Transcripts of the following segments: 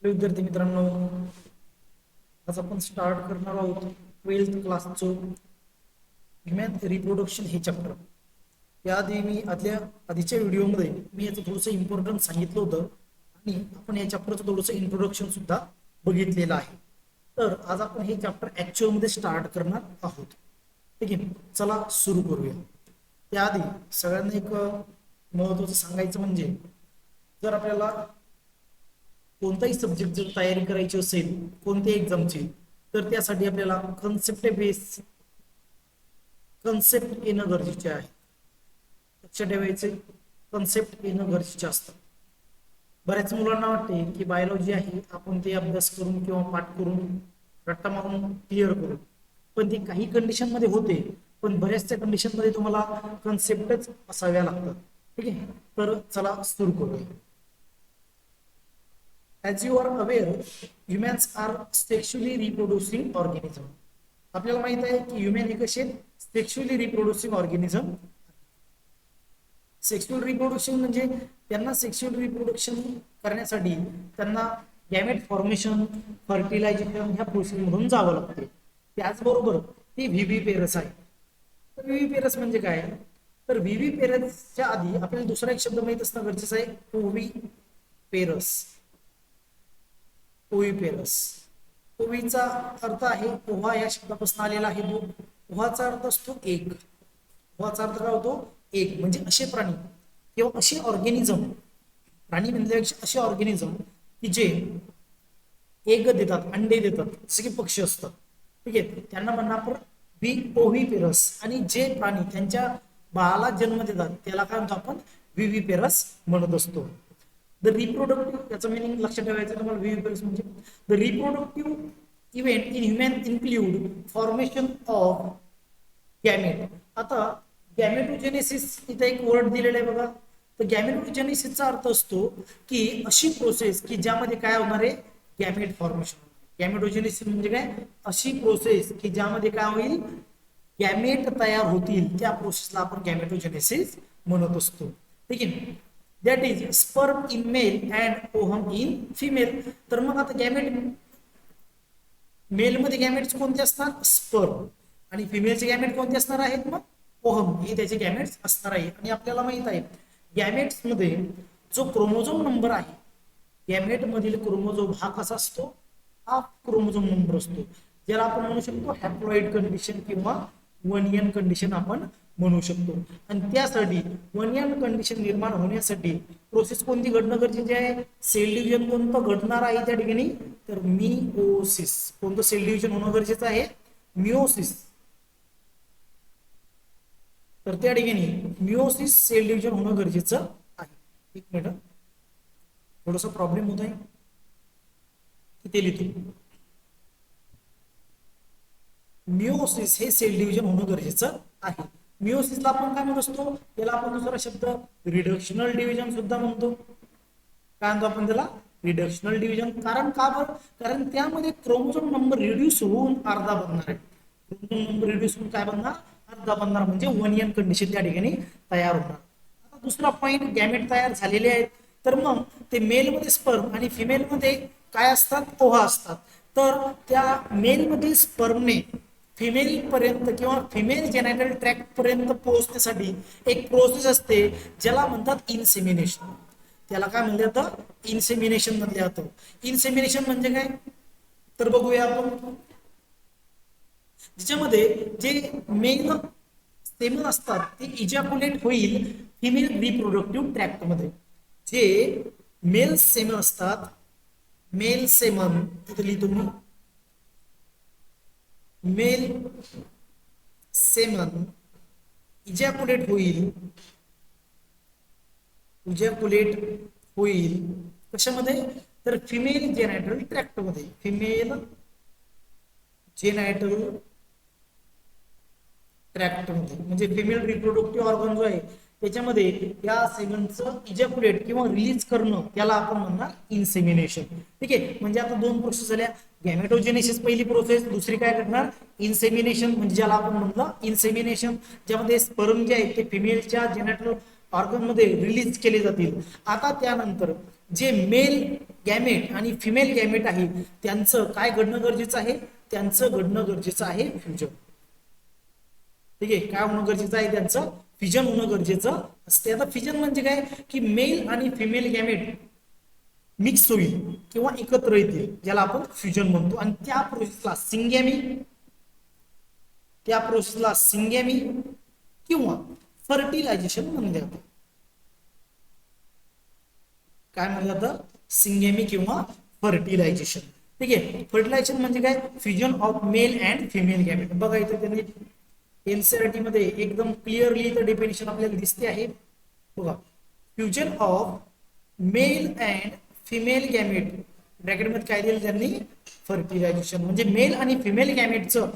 विद्यार्थी मित्रांनो, आज आपण स्टार्ट करणार आहोत 12th क्लासचं ह्युमन रिप्रोडक्शन हे चॅप्टर. याआधी मी आधीच्या व्हिडिओमध्ये मी याचं थोडंसं इम्पॉर्टन्ट सांगितलं होतं आणि आपण या चॅप्टरचं थोडंसं इंट्रोडक्शन सुद्धा बघितलेलं आहे. तर आज आपण हे चॅप्टर ॲक्च्युअलमध्ये स्टार्ट करणार आहोत. ठीक आहे, चला सुरू करूया. त्याआधी सगळ्यांना एक महत्त्वाचं सांगायचं म्हणजे, जर आपल्याला कोणताही सब्जेक्ट जर तयारी करायची असेल कोणत्याही एक्झामची, तर त्यासाठी आपल्याला कन्सेप्ट येणं गरजेचे आहे. लक्षात ठेवायचे, कन्सेप्ट येणं गरजेचे असतं. बऱ्याच मुलांना वाटते की बायोलॉजी आहे आपण ते अभ्यास करून किंवा पाठ करून रट्टा मारून क्लिअर करू, पण ते काही कंडिशन मध्ये होते, पण बऱ्याचशा कंडिशन मध्ये तुम्हाला कन्सेप्टच असाव्या लागतात. ठीक आहे, तर चला सुरू करूया. As you are aware, humans are sexually reproducing organism. आपल्याला माहित आहे की ह्युमन हे कसे sexually reproducing organism. Sexual reproduction म्हणजे त्यांना सेक्शुअल रिप्रोडक्शन करण्यासाठी त्यांना गॅमेट फॉर्मेशन, फर्टिलायझेशन ह्या प्रोसेस मधून जावं लागते. त्याचबरोबर ते व्हीव्ही पेरस आहे. तर व्हीव्ही पेरस म्हणजे काय, तर व्हीव्ही पेरसच्या आधी आपल्याला दुसरा एक शब्द माहित असणं गरजेचं आहे, ओव्ही पेरस. ओव्हिपेरस, ओव्हीचा अर्थ आहे ओव्हा या शब्दापासून आलेला आहे. तो ओव्हाचा अर्थ असतो एक. ओव्हाचा अर्थ काय होतो, एक. म्हणजे असे प्राणी किंवा असे ऑर्गॅनिझम, प्राणी म्हणल्यापेक्षा असे ऑर्गॅनिझम की जे एग देतात, अंडे देतात, जसे की पक्षी असतात. ठीक आहे, त्यांना म्हणणार आपण ओव्हिपेरस. आणि जे प्राणी त्यांच्या बाळाला जन्म देतात त्याला काय म्हणतो आपण, व्हिव्हिपेरस म्हणत असतो. द रिप्रोडक्टिव्ह, याचं मिनिंग लक्षात ठेवायचं तुम्हाला. व्हिव्हिपेरस म्हणजे the reproductive event in human include formation of gamete. आता गॅमेटोजेनेसिस इथे एक वर्ड दिलेला आहे बघा. तर गॅमेटोजेनेसिसचा अर्थ असतो की अशी प्रोसेस की ज्यामध्ये काय होणार आहे, गॅमेट फॉर्मेशन. गॅमेटोजेनेसिस म्हणजे काय, अशी प्रोसेस की ज्यामध्ये काय होईल, गॅमेट तयार होतील, त्या प्रोसेसला आपण गॅमेटोजेनेसिस म्हणत असतो. ठीक आहे, that is sperm in male and ovum in female. तर मग आता गॅमेट, मेल मध्ये गॅमेट्स कोणते असतात, स्पर्म. आणि फिमेलचे गॅमेट कोणते असणार आहेत, मग ओहम हे त्याचे गॅमेट्स असणार आहे. आणि आपल्याला माहित आहे गॅमेट्स मध्ये जो क्रोमोझोम नंबर आहे, गॅमेट मधील क्रोमोझोम हा कसा असतो, हा क्रोमोझोम नंबर असतो, ज्याला आपण म्हणू शकतो हॅप्लॉइड कंडिशन किंवा वनियन कंडिशन आपण म्हणू शकतो. आणि त्यासाठी वनियन कंडिशन निर्माण होण्यासाठी प्रोसेस कोणती घडणं गरजेचे आहे, सेल डिव्हिजन कोणतं घडणार आहे त्या ठिकाणी, तर मिओसिस. कोणतं सेल डिव्हिजन होणं गरजेचं आहे, मिओसिस. तर त्या ठिकाणी मिओसिस सेल डिव्हिजन होणं गरजेचं आहे. एक मिनिट, थोडासा प्रॉब्लेम होत आहे, किती लिहितो. मिओसिस हे सेल डिव्हिजन होणं गरजेचं आहे. मिओसिसला आपण काय म्हणत असतो, याला आपण दुसरा शब्द रिडक्शनल डिव्हिजन सुद्धा म्हणतो. काय म्हणतो आपण त्याला, रिडक्शनल डिव्हिजन. कारण का बरं, कारण त्यामध्ये क्रोमोझोम नंबर रिड्यूस होऊन अर्धा बनणार आहे. क्रोमोझोम नंबर रिड्यूस होऊन काय बनणार, अर्धा बनणार, म्हणजे वनियन कंडिशन त्या ठिकाणी तयार होणार. आता दुसरा पॉइंट, गॅमेट तयार झालेले आहेत, तर मग ते मेलमध्ये स्पर्म आणि फिमेलमध्ये काय असतात, ओव्हा असतात. तर त्या मेलमधील स्पर्मने फिमेल पर्यंत किंवा फिमेल जेनायटल ट्रॅक्ट पर्यंत पोहोचण्यासाठी एक प्रोसेस असते ज्याला म्हणतात इन्सेमिनेशन. त्याला काय म्हणलं जातं, इन्सेमिनेशन म्हणलं जातं. इन्सेमिनेशन म्हणजे काय, तर बघूया आपण. ज्याच्यामध्ये जे मेल सेमन असतात ते इजॅक्युलेट होईल फिमेल रिप्रोडक्टिव्ह ट्रॅक्ट मध्ये. जे मेल सेमन असतात, मेल सेमन इथे लिहितो मी, मेल सेमन इजॅक्युलेट होईल, इजॅक्युलेट होईल कशामध्ये, तर फिमेल जेनायटल ट्रॅक्ट मध्ये. फिमेल जेनायटल ट्रॅक्ट मध्ये म्हणजे फिमेल रिप्रोडक्टिव्ह ऑर्गन जो आहे त्याच्यामध्ये या सेमनचं इजॅक्युलेट किंवा रिलीज करणं, त्याला आपण म्हणणार इन्सेमिनेशन. ठीक आहे, म्हणजे आता दोन प्रोसेस झाल्या, गॅमेटोजेनेसिस पहिली प्रोसेस, दुसरी काय करणार, इन्सेमिनेशन. म्हणजे ज्याला आपण म्हणलं इन्सेमिनेशन, ज्यामध्ये स्पर्म जे आहेत ते फिमेलच्या जेनेटल ऑर्गन मध्ये रिलीज केले जातील. आता त्यानंतर जे मेल गॅमेट आणि फिमेल गॅमेट आहे त्यांचं काय घडणं गरजेचं आहे, त्यांचं घडणं गरजेचं आहे फ्युजन. ठीक आहे, काय होणं गरजेचं आहे, त्यांचं फिजन होणं गरजेचं असते. आता फिजन म्हणजे काय की मेल आणि फिमेल गॅमेट मिक्स होईल किंवा एकत्र येतील, ज्याला आपण फ्युजन म्हणतो. आणि त्या प्रोसेसला सिंगॅमी किंवा फर्टिलायझेशन म्हणले जाते. काय म्हणलं जातं, सिंगेमी किंवा फर्टिलायझेशन. ठीक आहे, फर्टिलायझेशन म्हणजे काय, fusion of male and female gamete. बघा इथे त्यांनी एनसीईआरटी मध्ये एकदम क्लिअरली इथं डेफिनेशन आपल्याला दिसते आहे. बघा, fusion of male and female gamete ब्रॅकेटमध्ये काय दिलं त्यांनी, फर्टिलायझेशन. म्हणजे मेल आणि फिमेल गॅमेटचं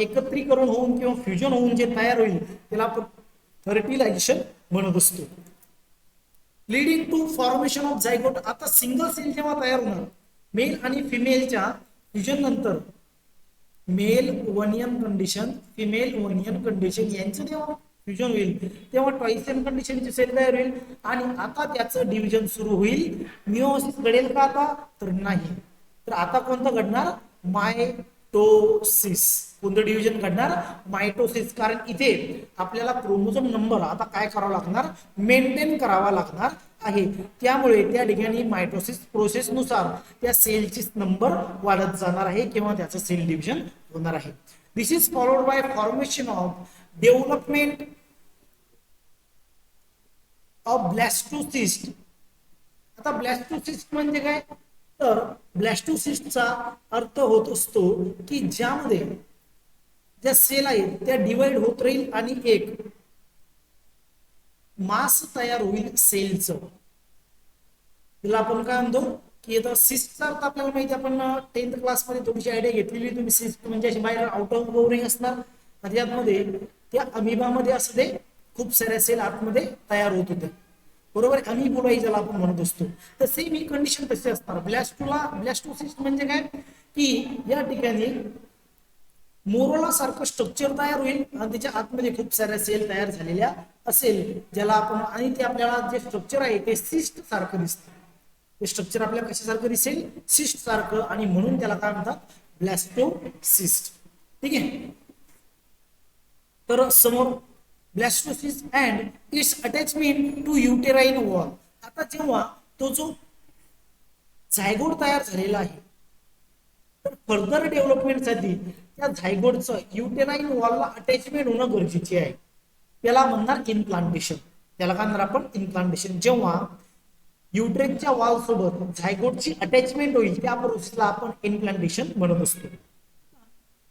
एकत्रीकरण होऊन किंवा फ्युजन होऊन जे तयार होईल त्याला आपण फर्टिलायझेशन म्हणत असतो. Leading to formation of zygote. आता सिंगल सेल जेव्हा तयार होणार मेल आणि फिमेलच्या फ्युजन नंतर, मेल वनियन कंडिशन फिमेल वनियन कंडिशन यांचं जेव्हा फ्युजन होईल तेव्हा ट्रायसेन कंडिशनची सेल तयार होईल आणि आता त्याचं डिव्हिजन सुरू होईल. मिओसिस घडेल का आता, तर नाही. तर आता कोणतं घडणार, मायटोसिस. कोणतं डिव्हिजन घडणार, मायटोसिस. कारण इथे आपल्याला क्रोमोझोम नंबर आता काय करावा लागणार, मेंटेन करावा लागणार आहे. त्यामुळे त्या ठिकाणी मायटोसिस प्रोसेसनुसार त्या सेलची नंबर वाढत जाणार आहे किंवा त्याचं सेल डिव्हिजन होणार आहे. This is followed by formation of development of blastocyst. आता ब्लॅस्टोसिस्ट म्हणजे काय, तर ब्लॅस्टोसिस्टचा अर्थ होत असतो की ज्यामध्ये ज्या सेल आहेत त्या डिवाइड होत राहील आणि एक मास तयार होईल सेलचं. तिला आपण काय म्हणतो की आता सिस्टचा अर्थ आपल्याला माहिती, आपण 10th क्लासमध्ये थोडीशी आयडिया घेतलेली. तुम्ही सिस्ट म्हणजे अशी बाहेर आउट ऑफ ओव्हरिंग असणार, त्यामध्ये त्या अमिबामध्ये असं ते खूप साऱ्या सेल आतमध्ये तयार होत होत्या, बरोबर. अमिबोलाई ज्याला आपण म्हणत असतो, तर सेम ही कंडिशन तशी असणार. ब्लॅस्टोसिस्ट म्हणजे काय की या ठिकाणी मोरोला सारखं स्ट्रक्चर तयार होईल आणि त्याच्या आतमध्ये खूप साऱ्या सेल तयार झालेल्या असेल, ज्याला आपण, आणि ते आपल्याला जे स्ट्रक्चर आहे ते सिस्ट सारखं दिसतं. ते स्ट्रक्चर आपल्याला कशासारखं दिसेल, सिस्ट सारखं, आणि म्हणून त्याला काय म्हणतात, ब्लॅस्टोसिस्ट. ठीक आहे, तर समोर blastocyst and its attachment to uterine wall. आता जेव्हा तो जो झायगोट तयार झालेला आहे तर फर्दर डेव्हलपमेंटसाठी त्या झायगोटचं युटेराइन वॉलला अटॅचमेंट होणं गरजेचे आहे. त्याला म्हणणार इम्प्लांटेशन. त्याला काय म्हणणार आपण, इम्प्लांटेशन. जेव्हा युट्रेसच्या वॉल सोबत झायगोटची अटॅचमेंट होईल त्या प्रोसेसला आपण इम्प्लांटेशन म्हणत असतो.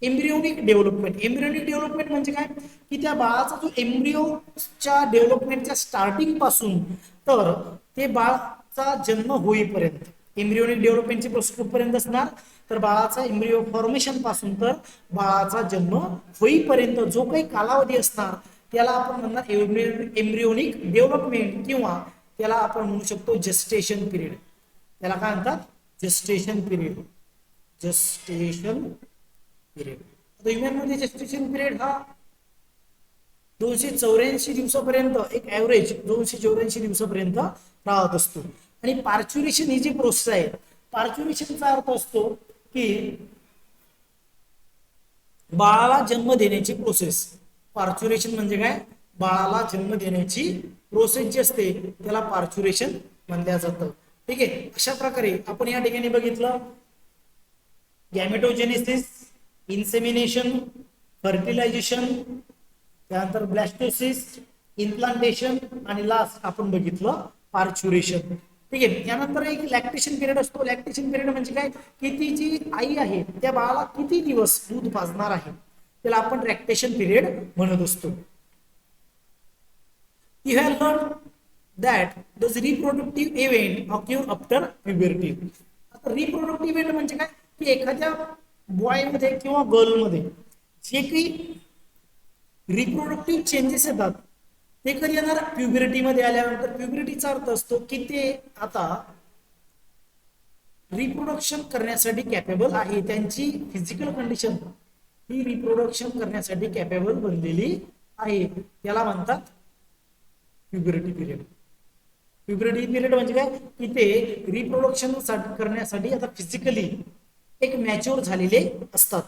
एम्ब्रियोनिक डेव्हलपमेंट म्हणजे काय की त्या बाळाचा जो एम्ब्रियोच्या डेव्हलपमेंटच्या स्टार्टिंग पासून तर ते बाळाचा जन्म होईपर्यंत, एम्ब्रियोनिक डेव्हलपमेंटची प्रोसेस कुठपर्यंत असणार, तर बाळाचा एम्ब्रियो फॉर्मेशन पासून तर बाळाचा जन्म होईपर्यंत जो काही कालावधी असणार त्याला आपण म्हणणार एम्ब्रियोनिक डेव्हलपमेंट, किंवा त्याला आपण म्हणू शकतो जेस्टेशन पिरियड. त्याला काय म्हणतात, जेस्टेशन पिरियड. आता ह्युमनमध्ये जेस्टेशन पिरियड हा 284 दिवसापर्यंत, एक ऍव्हरेज 284 दिवसापर्यंत राहत असतो. आणि पार्च्युरेशन ही जी प्रोसेस आहे, पार्च्युरेशनचा अर्थ असतो की बाळाला जन्म देण्याची प्रोसेस. पार्च्युरेशन म्हणजे काय, बाळाला जन्म देण्याची प्रोसेस जी असते त्याला पार्च्युरेशन म्हणल्या जातं. ठीक आहे, अशा प्रकारे आपण या ठिकाणी बघितलं गॅमेटोजेनेसिस, इन्सेमिनेशन, फर्टिलायझेशन, त्यानंतर ब्लॅस्टोसिस, इम्प्लांटेशन, आणि लास्ट आपण बघितलं पार्च्युरेशन. ठीक आहे, यानंतर एक लॅक्टेशन पिरियड असतो. लॅक्टेशन पिरियड म्हणजे काय की ती जी आई आहे त्या बाळाला किती दिवस दूध पाजणार आहे त्याला आपण लॅक्टेशन पिरियड म्हणत असतो. You have learned that the reproductive event occur after puberty. आता रिप्रोडक्टिव्ह इव्हेंट म्हणजे काय की एखाद्या बॉय मध्ये किंवा गर्ल मध्ये जे काही रिप्रोडक्टिव्ह चेंजेस येतात ते कधी येणार, प्युबरिटी मध्ये आल्यानंतर. प्युबरिटीचा अर्थ असतो की ते आता रिप्रोडक्शन करण्यासाठी कॅपेबल आहे, त्यांची फिजिकल कंडिशन ही रिप्रोडक्शन करण्यासाठी कॅपेबल बनलेली आहे, त्याला म्हणतात प्युबरिटी पिरियड. प्युबर्टी पिरियड म्हणजे काय की ते रिप्रोडक्शन करण्यासाठी आता फिजिकली एक मॅच्युअर झालेले असतात.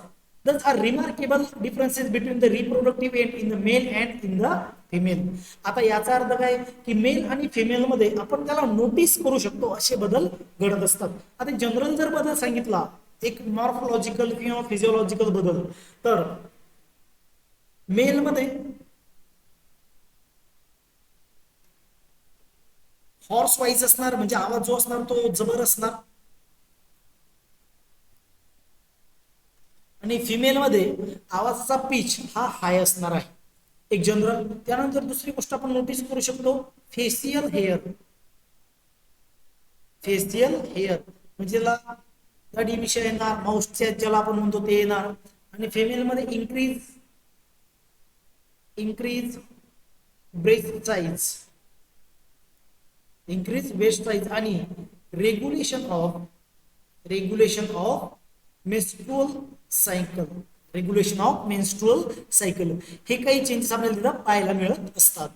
Thus are remarkable differences between the reproductive end in the male and in the female. आता याचा अर्थ काय की मेल आणि फिमेल मध्ये आपण त्याला नोटीस करू शकतो असे बदल घडत असतात. आता जनरल जर बदल सांगितला एक मॉर्फोलॉजिकल किंवा फिजिओलॉजिकल बदल तर मेल मध्ये हॉर्स वाईज असणार म्हणजे आवाज जो असणार तो जबर असणार आणि फिमेल मध्ये आवाजाचा पिच हा हाय असणार आहे एक जनरल. त्यानंतर दुसरी गोष्ट आपण नोटीस करू शकतो फेशियल हेअर. फेशियल हेअर म्हणजे त्याला दाढी विषय येणार माउसच्या ज्याला आपण म्हणतो ते येणार आणि फिमेल मध्ये इंक्रीज ब्रेस्ट साइज आणि रेग्युलेशन ऑफ मेन्स्ट्रुअल सायकल हे काही चेंजेस आपल्याला तिथं पाहायला मिळत असतात.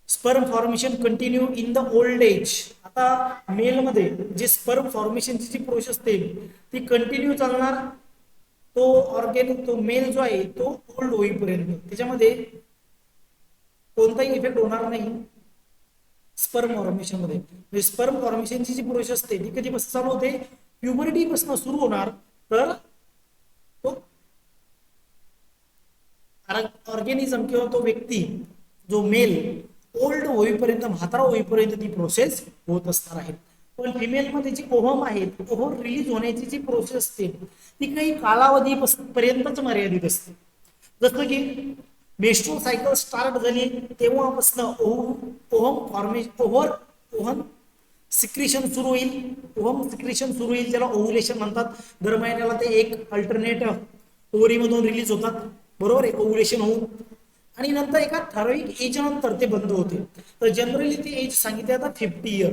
Sperm formation continue in the old age. आता मेल मध्ये जे स्पर्म फॉर्मेशनची जी प्रोसेस असते ती कंटिन्यू चालणार. तो ऑर्गॅनिक तो मेल जो आहे तो ओल्ड होईपर्यंत त्याच्यामध्ये कोणताही इफेक्ट होणार नाही स्पर्म फॉर्मेशन मध्ये. म्हणजे स्पर्म फॉर्मेशनची जी प्रोसेस असते ती कधीपासून चालू होते प्युबर्टी पासून सुरू होणार तर तो ऑर्गॅनिझम किंवा तो व्यक्ती जो मेल ओल्ड होईपर्यंत म्हातारा होईपर्यंत ती प्रोसेस होत असणार आहे. पण फिमेल मध्ये जी ओव्हम आहे ओव्हम रिलीज होण्याची जी प्रोसेस असते ती काही कालावधी पर्यंतच मर्यादित असते. जसं की मेन्स्ट्रुअल सायकल स्टार्ट झाली तेव्हापासून ओव्हम सिक्रेशन सुरू होईल ज्याला ओव्युलेशन म्हणतात. दर महिन्याला ते एक अल्टरनेट ओव्हरी मधून रिलीज होतात बरोबर आहे ओव्युलेशन होऊन आणि नंतर एका ठराविक एज नंतर ते बंद होते. तर जनरली ती एज सांगितली आता 50 इयर.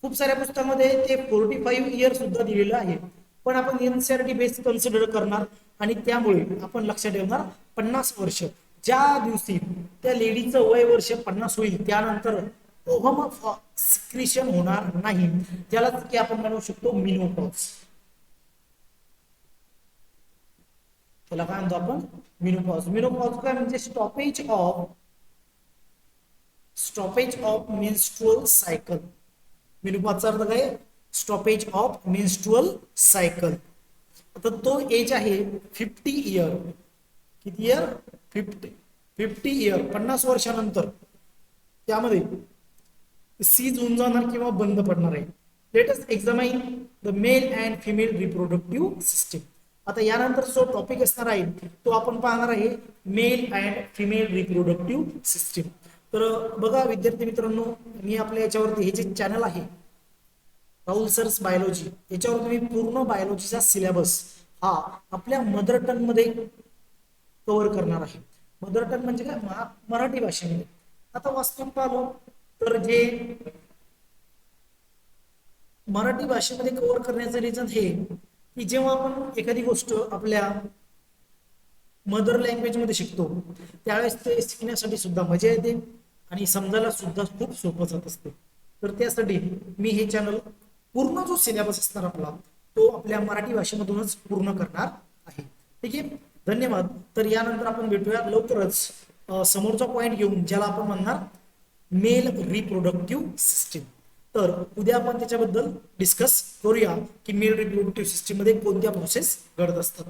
खूप साऱ्या पुस्तकामध्ये ते 45 इयर सुद्धा दिलेलं आहे पण आपण एनसीईआरटी बेस कन्सिडर करणार आणि त्यामुळे आपण लक्षात ठेवणार 50 वर्ष. ज्या दिवशी त्या लेडीचं वय वर्ष 50 होईल त्यानंतर ओव्हम सिक्रेशन होणार नाही त्याला की आपण म्हणू शकतो मिनोपॉज. त्याला काय म्हणतो आपण मिनोपॉज. मिनोपॉज काय म्हणजे स्टॉपेज ऑफ मेन्स्ट्रुअल सायकल. मिनोपॉजचा अर्थ काय स्टॉपेज ऑफ मेन्स्ट्रुअल सायकल. आता तो एज आहे 50 इयर. किती इयर 50 इयर 50 वर्षानंतर त्यामध्ये सीज होऊन जाणार किंवा बंद पडणार आहे. Let us examine the male and female reproductive system. आता यानंतर जो टॉपिक असणार आहे तो आपण पाहणार आहे male and female reproductive system. तर बघा विद्यार्थी मित्रांनो मी आपल्या याच्यावरती हे जे चॅनल आहे राहुल सर्स बायोलॉजी याच्यावर तुम्ही पूर्ण बायोलॉजीचा सिलेबस हा आपल्या मदर टंग मध्ये कव्हर करणार आहे. मदर टंग म्हणजे काय मराठी भाषेमध्ये. आता वास्तविक पाहलो तर जे मराठी भाषेमध्ये कव्हर करण्याचं रिझन हे की जेव्हा आपण एखादी गोष्ट आपल्या मदर लँग्वेज मध्ये शिकतो त्यावेळेस ते शिकण्यासाठी सुद्धा मजा येते आणि समजायला सुद्धा खूप सोपं जात असते. तर त्यासाठी मी हे चॅनल पूर्ण जो सिलेबस असणार आपला तो आपल्या मराठी भाषेमधूनच पूर्ण करणार आहे. ठीक आहे धन्यवाद. तर यानंतर आपण भेटूया लवकरच समोरचा पॉइंट घेऊन ज्याला आपण म्हणणार मेल रिप्रोडक्टिव्ह सिस्टीम. तर उद्या आपण त्याच्याबद्दल डिस्कस करूया की मेल रिप्रोडक्टिव्ह सिस्टीम मध्ये कोणत्या प्रोसेस घडत असतात.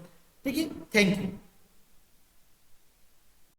ठीक आहे थँक्यू.